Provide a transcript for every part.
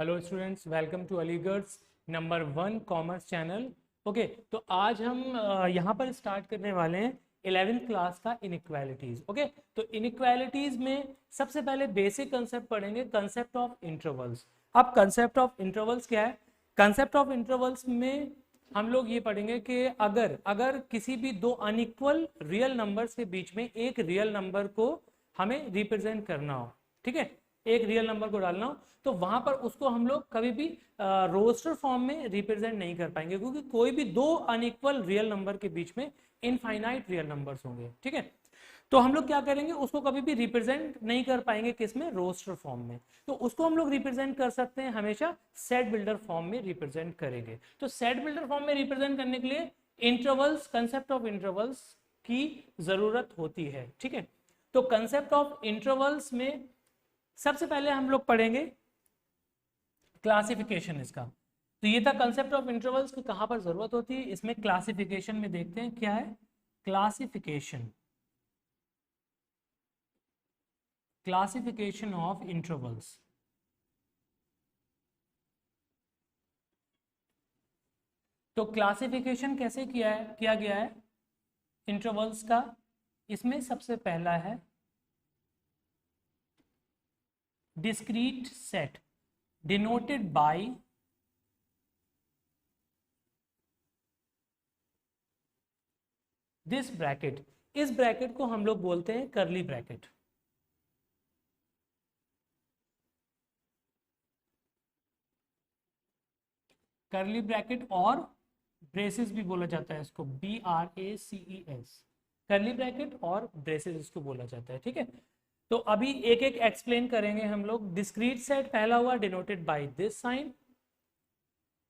Hello students, welcome to Aligarh number 1 commerce channel. Okay, तो आज हम यहाँ पर स्टार्ट करने वाले हैं 11th क्लास का इनइक्वालिटीज। ओके, तो इनइक्वालिटीज में सबसे पहले बेसिक कंसेप्ट पढ़ेंगे, कंसेप्ट ऑफ इंटरवल्स। अब कंसेप्ट ऑफ इंटरवल्स क्या है? कंसेप्ट ऑफ इंटरवल्स में हम लोग ये पढ़ेंगे कि अगर अगर किसी भी दो अनइक्वल रियल नंबर्स के बीच में एक रियल नंबर को हमें रिप्रेजेंट करना हो, ठीक है, एक रियल नंबर को डालना हो, तो वहां पर उसको हम लोग कभी भी रोस्टर फॉर्म में रिप्रेजेंट नहीं कर पाएंगे, क्योंकि कोई भी दो अनइक्वल रियल नंबर के बीच में इनफाइनाइट रियल नंबर्स होंगे। ठीक है, तो हम लोग क्या करेंगे, उसको कभी भी रिप्रेजेंट नहीं कर पाएंगे किसमें, रोस्टर फॉर्म में। तो उसको हम लोग रिप्रेजेंट कर सकते हैं हमेशा सेट बिल्डर फॉर्म में रिप्रेजेंट करेंगे। तो सेट बिल्डर फॉर्म में रिप्रेजेंट करने के लिए इंटरवल्स, कंसेप्ट ऑफ इंटरवल्स की जरूरत होती है। ठीक है, तो कंसेप्ट ऑफ इंटरवल्स में सबसे पहले हम लोग पढ़ेंगे क्लासिफिकेशन इसका। तो ये था कंसेप्ट ऑफ इंटरवल्स की कहां पर जरूरत होती है। इसमें क्लासिफिकेशन में देखते हैं क्या है। Classification, classification of intervals. तो क्लासिफिकेशन कैसे किया गया है इंटरवल्स का। इसमें सबसे पहला है discrete set denoted by this bracket. इस ब्रैकेट को हम लोग बोलते हैं करली ब्रैकेट। करली ब्रैकेट और ब्रेसेस भी बोला जाता है इसको, BRACES। करली ब्रैकेट और ब्रेसेस इसको बोला जाता है। ठीक है, तो अभी एक एक एक्सप्लेन करेंगे हम लोग। डिस्क्रीट सेट पहला हुआ denoted by this sign.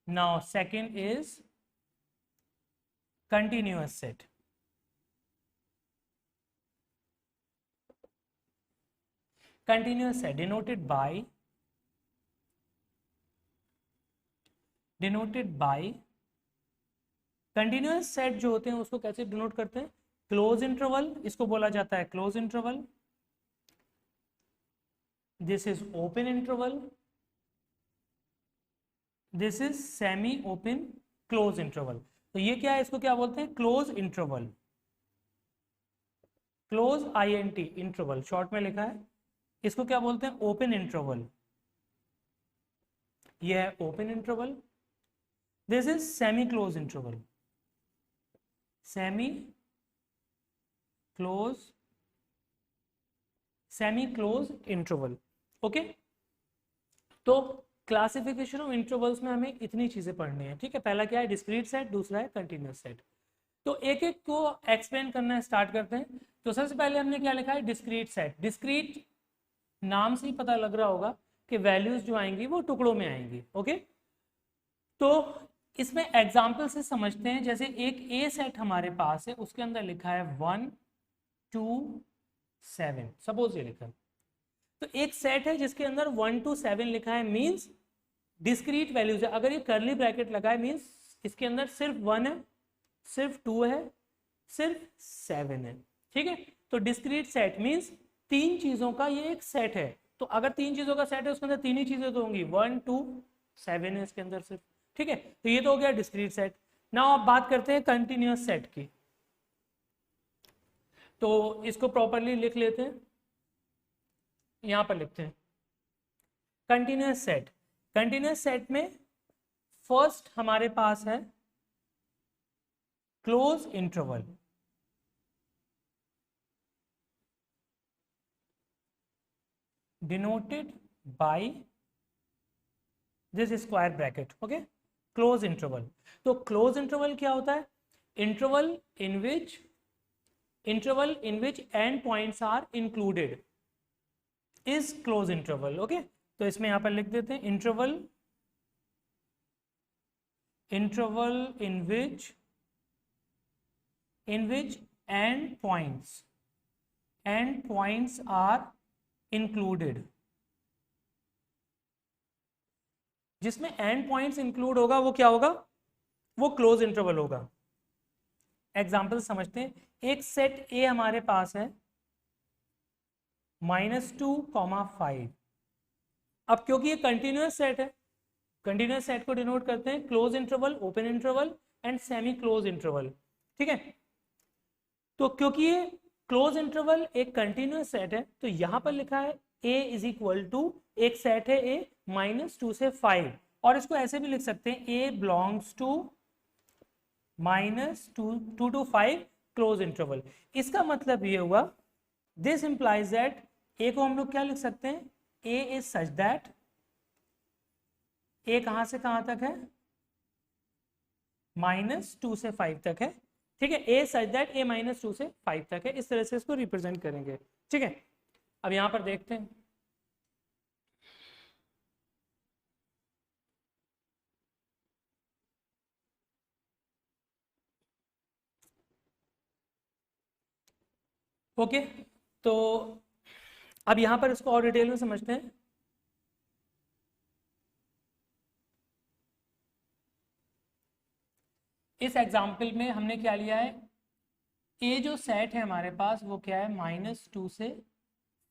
Now second is continuous set. Continuous set denoted by continuous set जो होते हैं उसको कैसे डिनोट करते हैं, क्लोज इंटरवल इसको बोला जाता है, close interval. This is open interval, this is semi open close interval. तो ये क्या है, इसको क्या बोलते हैं, close interval, close INT interval short में लिखा है। इसको क्या बोलते हैं, ओपन इंटरवल। ये है open interval. This is semi close interval, semi close interval. Okay, तो क्लासिफिकेशन ऑफ इंटरवल्स में हमें इतनी चीजें पढ़नी है। ठीक है, पहला क्या है, डिस्क्रीट सेट, दूसरा है कंटिन्यूअस सेट। तो एक एक को एक्सप्लेन करना स्टार्ट करते हैं। तो सबसे पहले हमने क्या लिखा है, डिस्क्रीट सेट। डिस्क्रीट नाम से ही पता लग रहा होगा कि वैल्यूज जो आएंगी वो टुकड़ों में आएंगी। ओके, तो इसमें एग्जाम्पल से समझते हैं। जैसे एक ए सेट हमारे पास है, उसके अंदर लिखा है 1 2 7, सपोज ये लिखा है। तो एक सेट है जिसके अंदर 1 to 7 लिखा है, मींस डिस्क्रीट वैल्यूज है। अगर ये करली ब्रैकेट लगा है मींस इसके अंदर सिर्फ 1 है, सिर्फ 2 है, सिर्फ 7 है। ठीक है, तो डिस्क्रीट सेट मींस तीन चीजों का ये एक सेट है। तो अगर तीन चीजों का सेट है उसके अंदर तीन ही चीजें तो होंगी, 1 2 7 है इसके अंदर सिर्फ। ठीक है, तो ये तो हो गया डिस्क्रीट सेट। नाउ अब बात करते हैं कंटिन्यूअस सेट की। तो इसको प्रॉपरली लिख लेते हैं, यहां पर लिखते हैं कंटिन्यूअस सेट। कंटिन्यूअस सेट में फर्स्ट हमारे पास है close interval, denoted by this square bracket. Okay, close interval. तो क्लोज इंटरवल क्या होता है, interval in which end points are included is close interval. Okay, तो इसमें यहां पर लिख देते हैं interval in which end points are included। जिसमें एंड पॉइंट्स इंक्लूड होगा वो क्या होगा, वो क्लोज इंटरवल होगा। एग्जाम्पल समझते हैं। एक सेट ए हमारे पास है -2, 5। अब क्योंकि ये कंटिन्यूअस सेट है कंटिन्यूस सेट को डिनोट करते हैं close interval, open interval and semi close interval, ठीक है। तो क्योंकि ये क्लोज इंटरवल एक कंटिन्यूस सेट है तो यहां पर लिखा है a इज इक्वल टू, एक सेट है a -2 से 5, और इसको ऐसे भी लिख सकते हैं a belongs to -2 to 5 close interval. इसका मतलब ये हुआ, दिस इंप्लाइज दैट a को हम लोग क्या लिख सकते हैं, a is such that, a कहां से कहां तक है, -2 से 5 तक है, ठीक है। a सच दैट a -2 से 5 तक है, इस तरह से इसको रिप्रेजेंट करेंगे, ठीक है। अब यहां पर देखते हैं, ओके। तो अब यहां पर इसको और डिटेल में समझते हैं। इस एग्जाम्पल में हमने क्या लिया है, ए जो सेट है हमारे पास वो क्या है, -2 से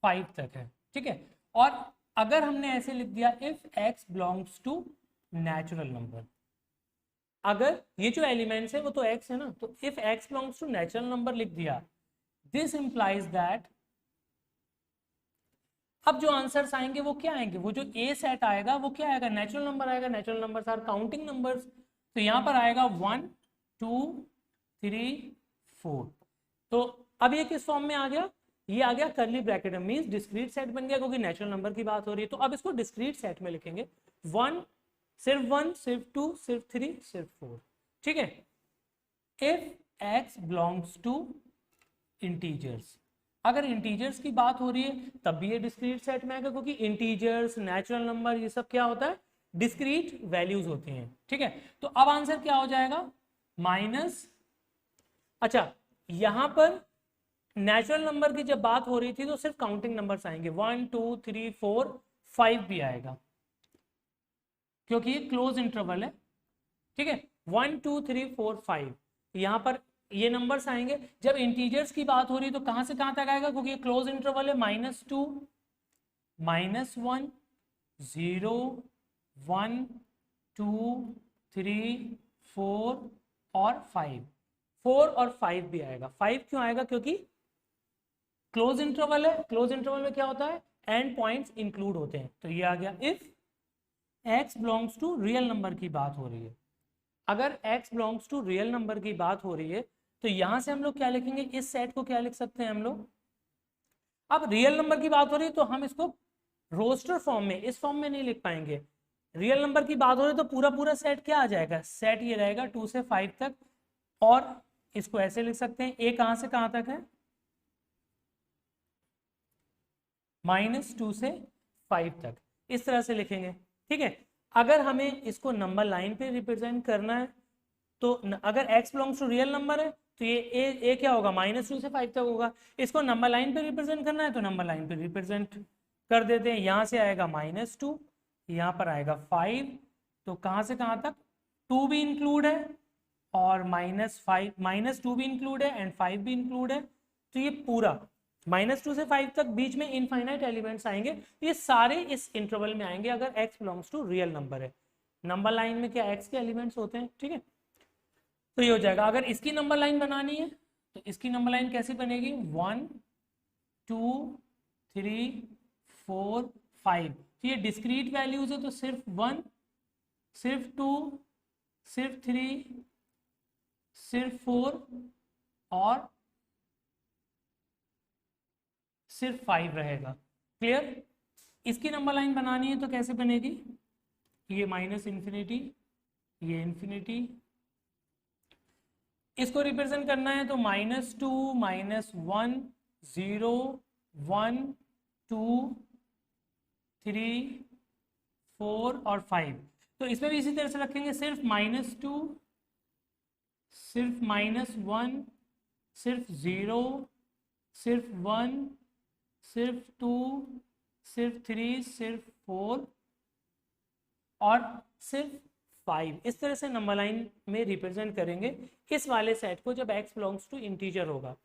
5 तक है, ठीक है। और अगर हमने ऐसे लिख दिया if x belongs to natural number, अगर ये जो एलिमेंट्स है वो तो x है ना, तो if x belongs to natural number लिख दिया, दिस इंप्लाइज दैट, अब जो आंसर्स आएंगे वो क्या आएंगे, वो जो ए सेट आएगा वो क्या आएगा, नेचुरल नंबर आएगा, natural numbers are counting numbers, तो यहां पर आएगा 1 2 3 4। तो अब ये किस फॉर्म में आ गया, ये आ गया कर्ली ब्रैकेट में, मींस डिस्क्रीट सेट बन गया, क्योंकि नेचुरल नंबर की बात हो रही है। तो अब इसको डिस्क्रीट सेट में लिखेंगे, 1 सिर्फ 1, सिर्फ 2, सिर्फ 3, सिर्फ 4, ठीक है। If x belongs to integers, अगर इंटीजर्स की बात हो रही है तब भी ये डिस्क्रीट सेट में आएगा, क्योंकि इंटीजर्स, नेचुरल नंबर, ये सब क्या होता है, डिस्क्रीट वैल्यूज होती हैं, ठीक है। तो अब आंसर क्या हो जाएगा, माइनस, अच्छा यहां पर नेचुरल नंबर की जब बात हो रही थी तो सिर्फ काउंटिंग नंबर्स आएंगे, 1 2 3 4 5 भी आएगा, क्योंकि ये क्लोज इंटरवल है, ठीक है। 1 2 3 4 5 यहां पर ये नंबर्स आएंगे। जब इंटीजर्स की बात हो रही है तो कहां से कहां तक आएगा, क्योंकि ये क्लोज इंटरवल है, -2 -1 0 1 2 3 4 और 5, 4 और 5 भी आएगा। 5 क्यों आएगा, क्योंकि क्लोज इंटरवल है, क्लोज इंटरवल में क्या होता है, एंड पॉइंट्स इंक्लूड होते हैं। तो ये आ गया if x belongs to real number की बात हो रही है, अगर x belongs to real number की बात हो रही है तो यहां से हम लोग क्या लिखेंगे, इस सेट को क्या लिख सकते हैं हम लोग, अब रियल नंबर की बात हो रही है तो हम इसको रोस्टर फॉर्म में, इस फॉर्म में नहीं लिख पाएंगे। रियल नंबर की बात हो रही है तो पूरा पूरा सेट क्या आ जाएगा, सेट ये रहेगा 2 से 5 तक, और इसको ऐसे लिख सकते हैं, a कहां से कहां तक है, -2 से 5 तक, इस तरह से लिखेंगे, ठीक है। अगर हमें इसको नंबर लाइन पे रिप्रेजेंट करना है तो अगर x belongs to real number है तो ये a क्या होगा, -2 से 5 तक होगा। इसको नंबर लाइन पे रिप्रेजेंट करना है तो नंबर लाइन पे रिप्रेजेंट कर देते हैं, यहां से आएगा -2, यहां पर आएगा 5, तो कहां से कहां तक, 2 भी इंक्लूड है और -2 भी इंक्लूड है एंड 5 भी इंक्लूड है, तो ये पूरा -2 से 5 तक बीच में इनफाइनाइट एलिमेंट्स आएंगे, तो ये सारे इस इंटरवल में आएंगे अगर x belongs to real number है। नंबर लाइन में क्या x के एलिमेंट्स होते हैं, ठीक है। तो ये हो जाएगा, अगर इसकी नंबर लाइन बनानी है तो इसकी नंबर लाइन कैसी बनेगी, 1 2 3 4 5, तो ये डिस्क्रीट वैल्यूज है तो सिर्फ 1, सिर्फ 2, सिर्फ 3, सिर्फ 4 और सिर्फ 5 रहेगा, क्लियर। इसकी नंबर लाइन बनानी है तो कैसे बनेगी, ये -∞, ये इन्फिनिटी, इसको रिप्रेजेंट करना है तो -2 -1 0 1 2 3 4 और 5, तो इसमें भी इसी तरह से रखेंगे, सिर्फ -2, सिर्फ -1, सिर्फ 0, सिर्फ 1, सिर्फ 2, सिर्फ 3, सिर्फ 4 और सिर्फ 5, इस तरह से नंबर लाइन में रिप्रेजेंट करेंगे इस वाले सेट को जब x बिलोंग्स टू इंटीजर होगा,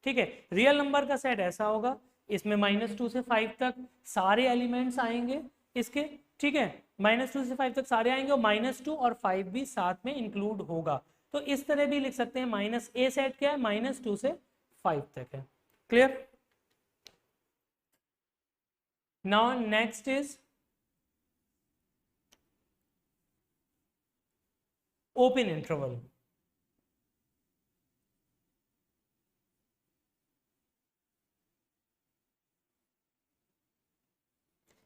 ठीक है। रियल नंबर का सेट ऐसा होगा, इसमें -2 से 5 तक सारे एलिमेंट्स आएंगे इसके, ठीक है। -2 से 5 तक सारे आएंगे और -2 और 5 भी साथ में इंक्लूड होगा। तो इस तरह भी लिख सकते हैं, माइनस ए सेट क्या है, -2 से 5 तक है। Clear? Now next is open interval.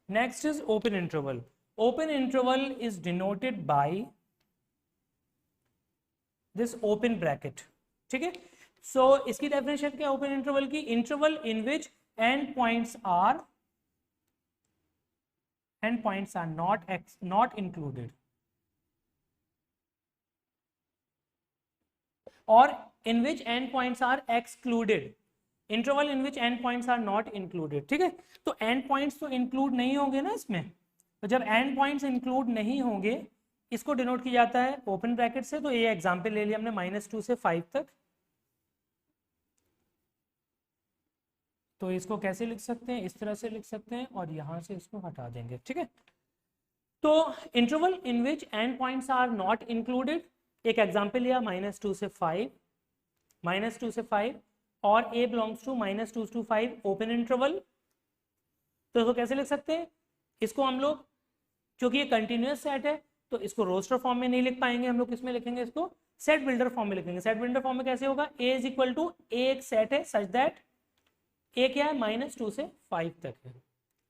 Next is open interval. Open interval is denoted by this open bracket. ठीक है? So इसकी definition क्या है open interval की? Interval in which endpoints are not included, or in which endpoints are excluded. Interval in which end points are not included. ठीक है, तो and points तो इंक्लूड नहीं होंगे ना इसमें, तो जब एंड पॉइंट्स इंक्लूड नहीं होंगे इसको डिनोट किया जाता है ओपन ब्रैकेट से। तो ये एग्जांपल ले लिया हमने -2 से 5 तक। तो इसको कैसे लिख सकते हैं, इस तरह से लिख सकते हैं और यहां से इसको हटा देंगे। ठीक है, तो interval in which end points are not included, एक एग्जांपल लिया -2 से 5, -2 से 5 और a belongs to -2 to 5 open interval. तो इसको कैसे लिख सकते हैं, इसको हम लोग, क्योंकि ये कंटिन्यूअस सेट है तो इसको रोस्टर फॉर्म में नहीं लिख पाएंगे हम लोग, किसमें लिखेंगे, इसको सेट बिल्डर फॉर्म में लिखेंगे। सेट बिल्डर फॉर्म में कैसे होगा, a is equal to a एक सेट है सच दैट a क्या है -2 से 5 तक है।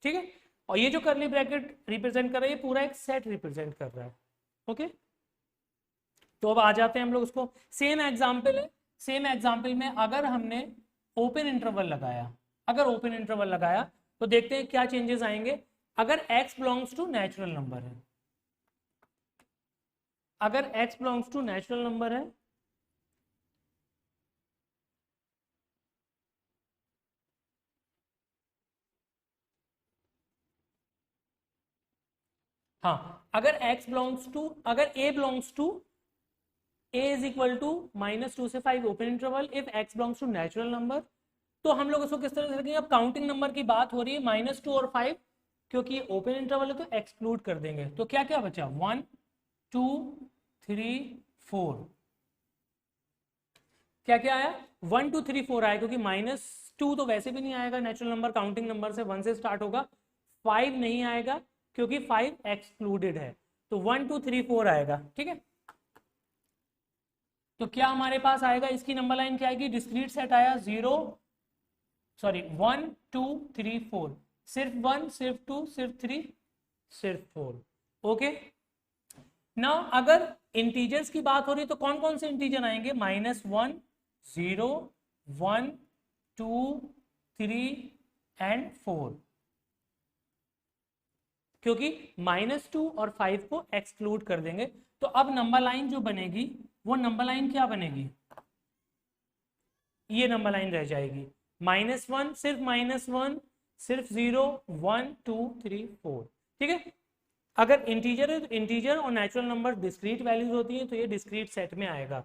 ठीक है, और ये जो करली ब्रैकेट रिप्रेजेंट कर रहा है ये पूरा एक सेट रिप्रेजेंट कर रहा है। ओके, तो अब आ जाते हैं हम लोग उसको, सेम एग्जाम्पल है। सेम एग्जाम्पल में अगर हमने ओपन इंटरवल लगाया, तो देखते हैं क्या चेंजेस आएंगे। अगर x belongs to natural number है, अगर x belongs to natural number है हाँ, अगर x बिलोंग्स टू, अगर a belongs to, a is equal to -2 से 5 open interval if x belongs to natural number, तो हम लोग इसको किस तरह से रखेंगे, अब काउंटिंग नंबर की बात हो रही है -2 और 5, क्योंकि ओपन इंटरवल है तो एक्सक्लूड कर देंगे। तो क्या क्या बचा, 1 2 3 4, क्या क्या आया, 1 2 3 4 आया, क्योंकि -2 तो वैसे भी नहीं आएगा, नेचुरल नंबर काउंटिंग नंबर से 1 से स्टार्ट होगा। 5 नहीं आएगा क्योंकि 5 एक्सक्लूडेड है, तो 1 2 3 4 आएगा। ठीक है, तो क्या हमारे पास आएगा, इसकी नंबर लाइन क्या आएगी, डिस्क्रीट सेट आया 0 सॉरी 1 2 3 4, सिर्फ 1 सिर्फ 2 सिर्फ 3 सिर्फ 4। ओके, ना अगर इंटीजर्स की बात हो रही है तो कौन कौन से इंटीजर आएंगे, -1 0 1 2 3 एंड 4, क्योंकि -2 और 5 को एक्सक्लूड कर देंगे। तो अब नंबर लाइन जो बनेगी वो नंबर लाइन क्या बनेगी, ये नंबर लाइन रह जाएगी, -1 सिर्फ -1 सिर्फ 0 1 2 3 4। ठीक है, अगर इंटीजर है तो इंटीजर और नेचुरल नंबर डिस्क्रीट वैल्यूज होती हैं तो ये डिस्क्रीट सेट में आएगा।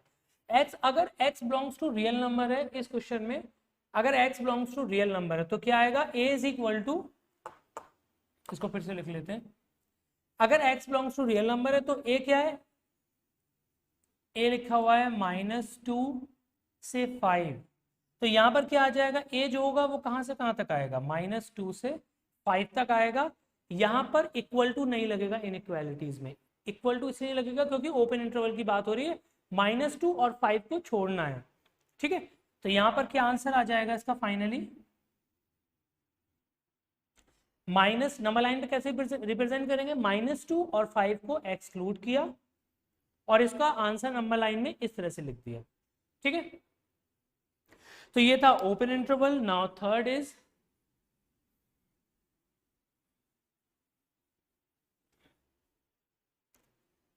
x, अगर x belongs to real number है इस क्वेश्चन में, अगर x belongs to real number है तो क्या आएगा, a इज इक्वल टू, इसको फिर से लिख लेते हैं, अगर x belongs to real number है तो a क्या है, a लिखा हुआ है -2 से 5, तो यहां पर क्या आ जाएगा, a जो होगा वो कहां से कहां तक आएगा, -2 से 5 तक आएगा। यहां पर इक्वल टू नहीं लगेगा, इनइक्वालिटीज में इक्वल टू इसलिए लगेगा क्योंकि ओपन इंटरवल की बात हो रही है, -2 और 5 को छोड़ना है। ठीक है, तो यहां पर क्या आंसर आ जाएगा इसका फाइनली, माइनस, नंबर लाइन पे कैसे रिप्रेजेंट करेंगे, -2 और 5 को एक्सक्लूड किया और इसका आंसर नंबर लाइन में इस तरह से लिख दिया। ठीक है, तो ये था open interval. Now third is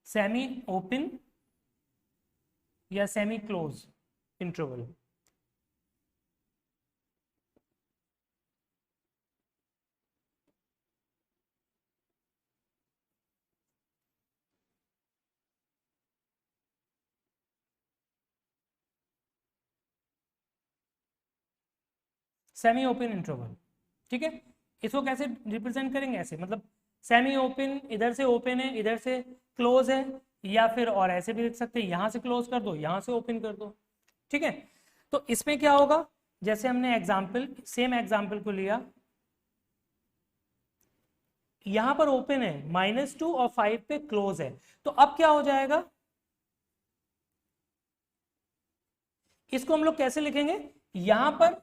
semi open या semi close interval. Semi open interval, ठीक है, इसको कैसे रिप्रेजेंट करेंगे, ऐसे मतलब सेमी ओपन इधर से ओपन है, इधर से क्लोज है, या फिर और ऐसे भी लिख सकते हैं, यहां से क्लोज कर दो, यहां से ओपन कर दो। ठीक है, तो इसमें क्या होगा, जैसे हमने एग्जाम्पल, सेम एग्जाम्पल को लिया, यहां पर ओपन है, -2 और 5 पे क्लोज है, तो अब क्या हो जाएगा, इसको हम लोग कैसे लिखेंगे, यहां पर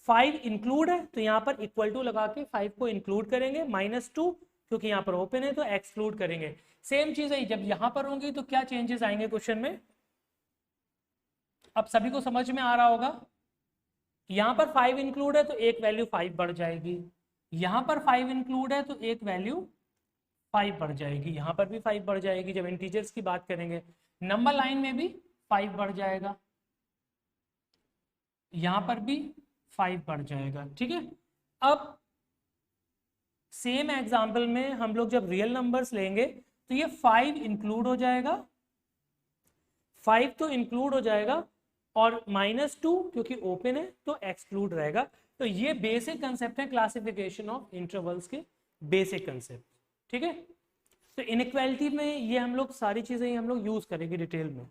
5 इंक्लूड है तो यहां पर इक्वल टू लगा के 5 को इंक्लूड करेंगे, -2 क्योंकि यहां पर ओपन है तो एक्सक्लूड करेंगे। सेम चीज है, जब यहां पर होंगी तो क्या चेंजेस आएंगे क्वेश्चन में, अब सभी को समझ में आ रहा होगा। यहां पर 5 इंक्लूड है तो एक वैल्यू 5 बढ़ जाएगी, यहां पर 5 इंक्लूड है तो एक वैल्यू 5 बढ़ जाएगी, यहां पर भी 5 बढ़ जाएगी। जब इंटीजर्स की बात करेंगे, नंबर लाइन में भी 5 बढ़ जाएगा, यहां पर भी 5 बढ़ जाएगा। ठीक है, अब सेम एग्जाम्पल में हम लोग जब रियल नंबर्स लेंगे तो ये 5 इंक्लूड हो जाएगा, 5 तो इंक्लूड हो जाएगा, और -2 क्योंकि ओपन है तो एक्सक्लूड रहेगा। तो ये बेसिक कंसेप्ट है क्लासिफिकेशन ऑफ इंटरवल्स के, बेसिक कंसेप्ट। ठीक है, तो इनइक्वालिटी में ये हम लोग सारी चीजें हम लोग यूज करेंगे डिटेल में।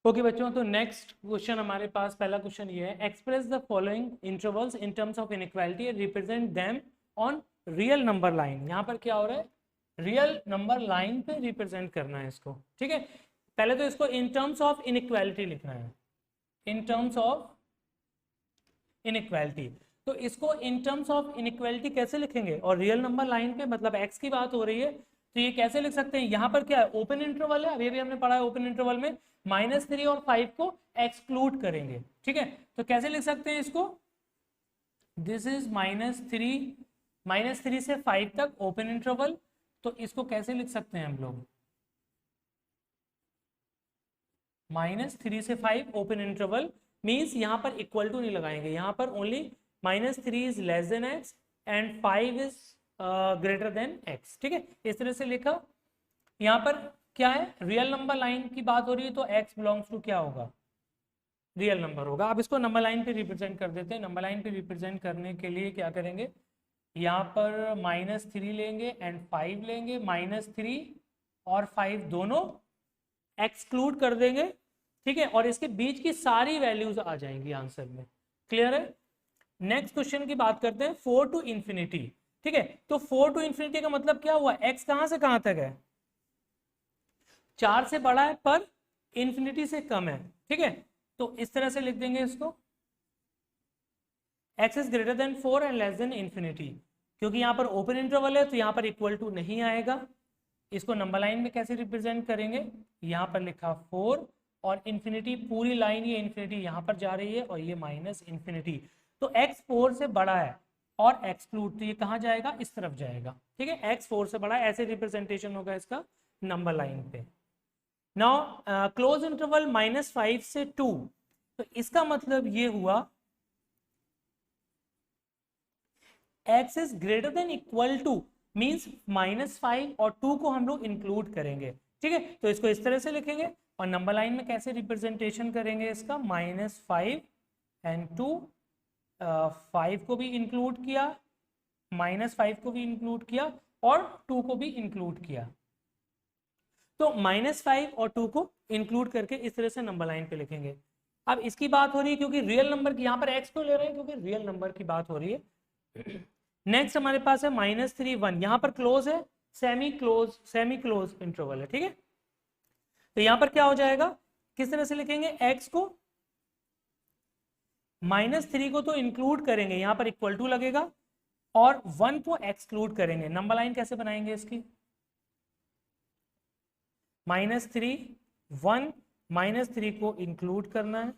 ओके बच्चों, तो नेक्स्ट क्वेश्चन हमारे पास, पहला क्वेश्चन ये है, express the following intervals in terms of inequality and represent them on real number line. यहाँ पर क्या हो रहा है, रियल नंबर लाइन पे रिप्रेजेंट करना है इसको। ठीक है, पहले तो इसको इन टर्म्स ऑफ इनइक्वालिटी लिखना है, इन टर्म्स ऑफ इनइक्वालिटी। तो इसको इन टर्म्स ऑफ इनइक्वालिटी कैसे लिखेंगे, और रियल नंबर लाइन पे मतलब एक्स की बात हो रही है, तो ये कैसे लिख सकते हैं, यहाँ पर क्या है, ओपन इंटरवल है, अभी भी हमने पढ़ा है, ओपन इंटरवल में -3 और 5 को एक्सक्लूड करेंगे। ठीक है, तो कैसे लिख सकते हैं इसको, दिस इज -3 से 5 तक ओपन इंटरवल, तो इसको कैसे लिख सकते हैं हम लोग, -3 से 5 ओपन इंटरवल मीन्स यहाँ पर इक्वल टू नहीं लगाएंगे, यहाँ पर only -3 is less than x and 5 is greater then x. ठीक है, इस तरह से लिखा। यहाँ पर क्या है, रियल नंबर लाइन की बात हो रही है तो x बिलोंग्स टू क्या होगा, रियल नंबर होगा। अब इसको नंबर लाइन पे रिप्रेजेंट कर देते हैं। नंबर लाइन पे रिप्रेजेंट करने के लिए क्या करेंगे, यहाँ पर -3 लेंगे एंड 5 लेंगे, -3 और 5 दोनों एक्सक्लूड कर देंगे। ठीक है, और इसके बीच की सारी वैल्यूज आ जाएंगी आंसर में। क्लियर है, नेक्स्ट क्वेश्चन की बात करते हैं, 4 टू इंफिनिटी। ठीक है, तो 4 टू इंफिनिटी का मतलब क्या हुआ, x कहां से कहां तक है, 4 से बड़ा है पर इंफिनिटी से कम है। ठीक है, तो इस तरह से लिख देंगे इसको, x is greater then 4 and less than infinity. क्योंकि यहाँ पर ओपन इंटरवल है तो यहाँ पर इक्वल टू नहीं आएगा। इसको नंबर लाइन में कैसे रिप्रेजेंट करेंगे, यहाँ पर लिखा 4 और इंफिनिटी, पूरी लाइन ये इंफिनिटी यहाँ पर जा रही है और ये -इंफिनिटी। तो x 4 से बड़ा है और एक्सक्लूड, तो ये कहाँ जाएगा, इस तरफ जाएगा। ठीक है, x 4 से बड़ा है, ऐसे रिप्रेजेंटेशन होगा इसका नंबर लाइन पे। नाउ क्लोज इंटरवल -5 से 2, तो इसका मतलब ये हुआ x is greater than equal to means -5 और 2 को हम लोग इंक्लूड करेंगे। ठीक है, तो इसको इस तरह से लिखेंगे। और नंबर लाइन में कैसे रिप्रेजेंटेशन करेंगे इसका, -5 एंड 2, 5 को भी इंक्लूड किया, -5 को भी इंक्लूड किया और 2 को भी इंक्लूड किया। तो -5 और 2 को इंक्लूड करके इस तरह से नंबर लाइन पे लिखेंगे। अब इसकी बात हो रही है क्योंकि रियल नंबर की, यहाँ पर x को ले रहे हैं क्योंकि रियल नंबर की बात हो रही है। नेक्स्ट हमारे पास है -3 1, यहाँ पर क्लोज है, सेमी क्लोज इंटरवल है। ठीक है, तो यहाँ पर क्या हो जाएगा, किस तरह से लिखेंगे, x को -3 को तो इंक्लूड करेंगे, यहाँ पर इक्वल टू लगेगा, और 1 को एक्सक्लूड करेंगे। नंबर लाइन कैसे बनाएंगे इसकी, -3 1, -3 को इंक्लूड करना है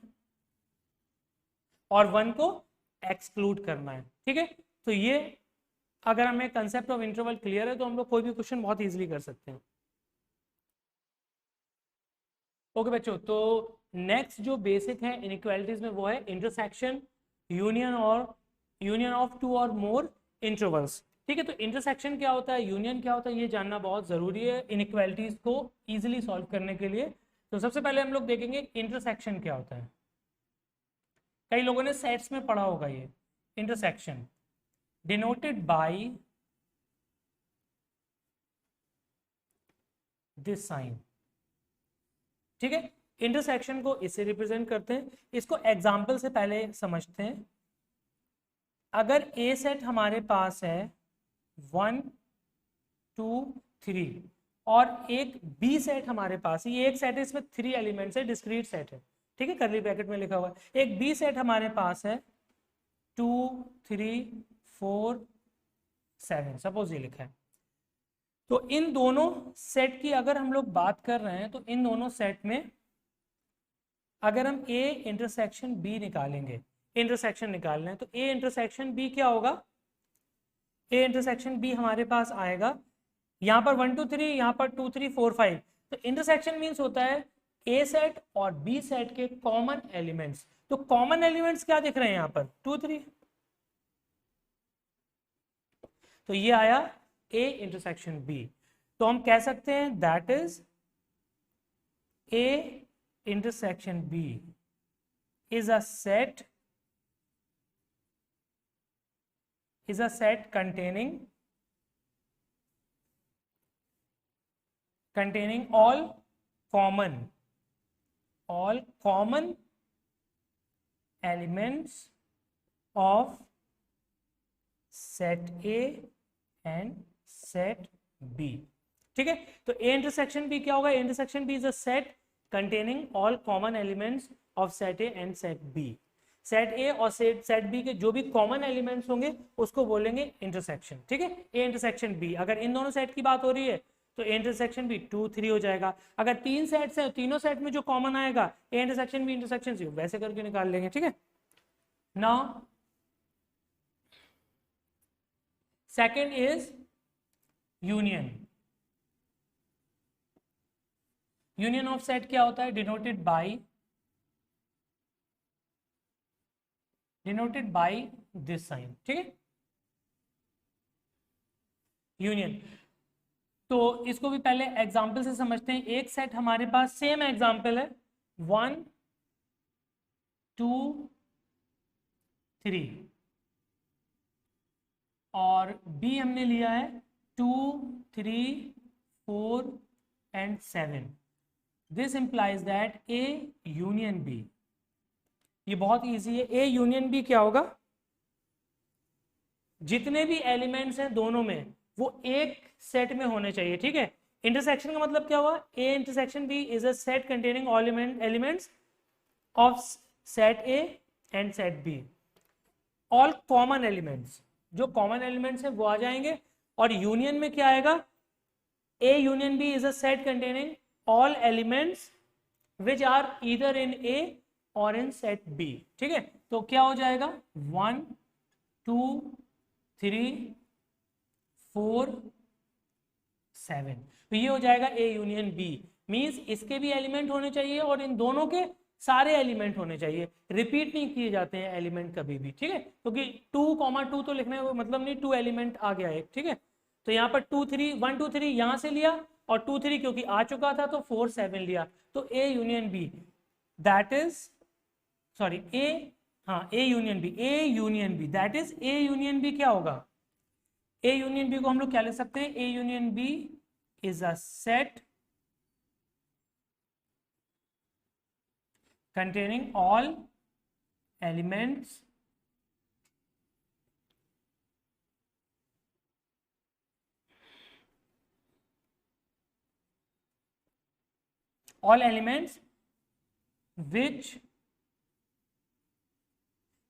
और 1 को एक्सक्लूड करना है। ठीक है, तो ये अगर हमें कंसेप्ट ऑफ इंटरवल क्लियर है तो हम लोग कोई भी क्वेश्चन बहुत इजीली कर सकते हैं। ओके बच्चों, तो नेक्स्ट जो बेसिक है इनइक्वालिटीज में वो है इंटरसेक्शन, यूनियन ऑफ 2 और मोर इंटरवल्स। ठीक है, तो इंटरसेक्शन क्या होता है, यूनियन क्या होता है, ये जानना बहुत जरूरी है इनइक्वालिटीज को इजीली सॉल्व करने के लिए। तो सबसे पहले हम लोग देखेंगे इंटरसेक्शन क्या होता है। कई लोगों ने सेट्स में पढ़ा होगा ये intersection, denoted by this sign. ठीक है, इंटरसेक्शन को इससे रिप्रेजेंट करते हैं। इसको एग्जाम्पल से पहले समझते हैं। अगर ए सेट हमारे पास है 1 2 3 और एक बी सेट हमारे पास, ये एक सेट है, इसमें 3 एलिमेंट्स है, डिस्क्रीट सेट है, ठीक है, कर्ली ब्रैकेट में लिखा हुआ है। एक बी सेट हमारे पास है 2 3 4 7, सपोज ये लिखा है। तो इन दोनों सेट की अगर हम लोग बात कर रहे हैं, तो इन दोनों सेट में अगर हम ए इंटरसेक्शन बी निकालेंगे, इंटरसेक्शन निकालना है, तो ए इंटरसेक्शन बी क्या होगा? ए इंटरसेक्शन बी हमारे पास आएगा यहाँ पर 1 2 3, यहाँ पर 2 3 4 5। तो इंटरसेक्शन मीन्स होता है ए सेट और बी सेट के कॉमन एलिमेंट्स। तो कॉमन एलिमेंट्स क्या दिख रहे हैं यहाँ पर? 2 3। तो ये आया ए इंटरसेक्शन बी। तो हम कह सकते हैं that is A intersection B is a set containing all common elements of set A and set B। ठीक है, तो A इंटरसेक्शन B क्या होगा? A intersection B is a set containing all common elements of set A and set B। Set ए और set B के जो भी common elements होंगे उसको बोलेंगे इंटरसेक्शन। ठीक है, ए इंटरसेक्शन बी। अगर इन दोनों सेट की बात हो रही है तो ए इंटरसेक्शन बी 2 3 हो जाएगा। अगर 3 सेट्स हैं, तीनों सेट में जो कॉमन आएगा A intersection B intersection C, वैसे करके निकाल लेंगे। ठीक है, now second is union. Union of set क्या होता है? Denoted by this sign. ठीक है, यूनियन। तो इसको भी पहले एग्जांपल से समझते हैं। एक सेट हमारे पास सेम एग्जांपल है 1 2 3 और बी हमने लिया है 2 3 4 and 7। This implies that A union B. ये बहुत इजी है। ए यूनियन बी क्या होगा? जितने भी एलिमेंट्स हैं दोनों में वो एक सेट में होने चाहिए। ठीक है, इंटरसेक्शन का मतलब क्या हुआ? A intersection B is a set containing all elements of set A and set B. All common elements, जो कॉमन एलिमेंट्स हैं वो आ जाएंगे। और यूनियन में क्या आएगा? A union B is a set containing all elements which are either in A or in set B. ठीक है, तो क्या हो जाएगा? 1 2 3 4 7। तो ये हो जाएगा ए यूनियन बी। मींस इसके भी एलिमेंट होने चाहिए और इन दोनों के सारे एलिमेंट होने चाहिए। रिपीट नहीं किए जाते हैं एलिमेंट कभी भी। ठीक है, क्योंकि 2 तो लिखने का मतलब नहीं, 2 एलिमेंट आ गया एक। ठीक है, तो यहाँ पर 2 3 1 2 3 यहाँ से लिया और 2 3 क्योंकि आ चुका था तो 4 7 लिया। तो A union B that is sorry A, हाँ A union B that is A union B क्या होगा? ए यूनियन बी को हम लोग क्या लिख सकते हैं? A union B is a set containing all elements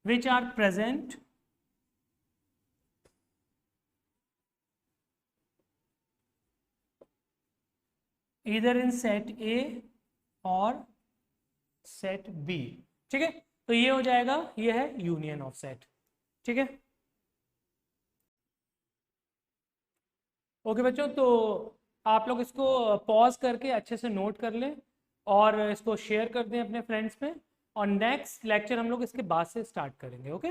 which are present either in set A और set B। ठीक है, तो ये हो जाएगा, ये है यूनियन ऑफ सेट। ठीक है, ओके बच्चों, तो आप लोग इसको पॉज करके अच्छे से नोट कर लें और इसको शेयर कर दें अपने फ्रेंड्स में। और नेक्स्ट लेक्चर हम लोग इसके बाद से स्टार्ट करेंगे। ओके।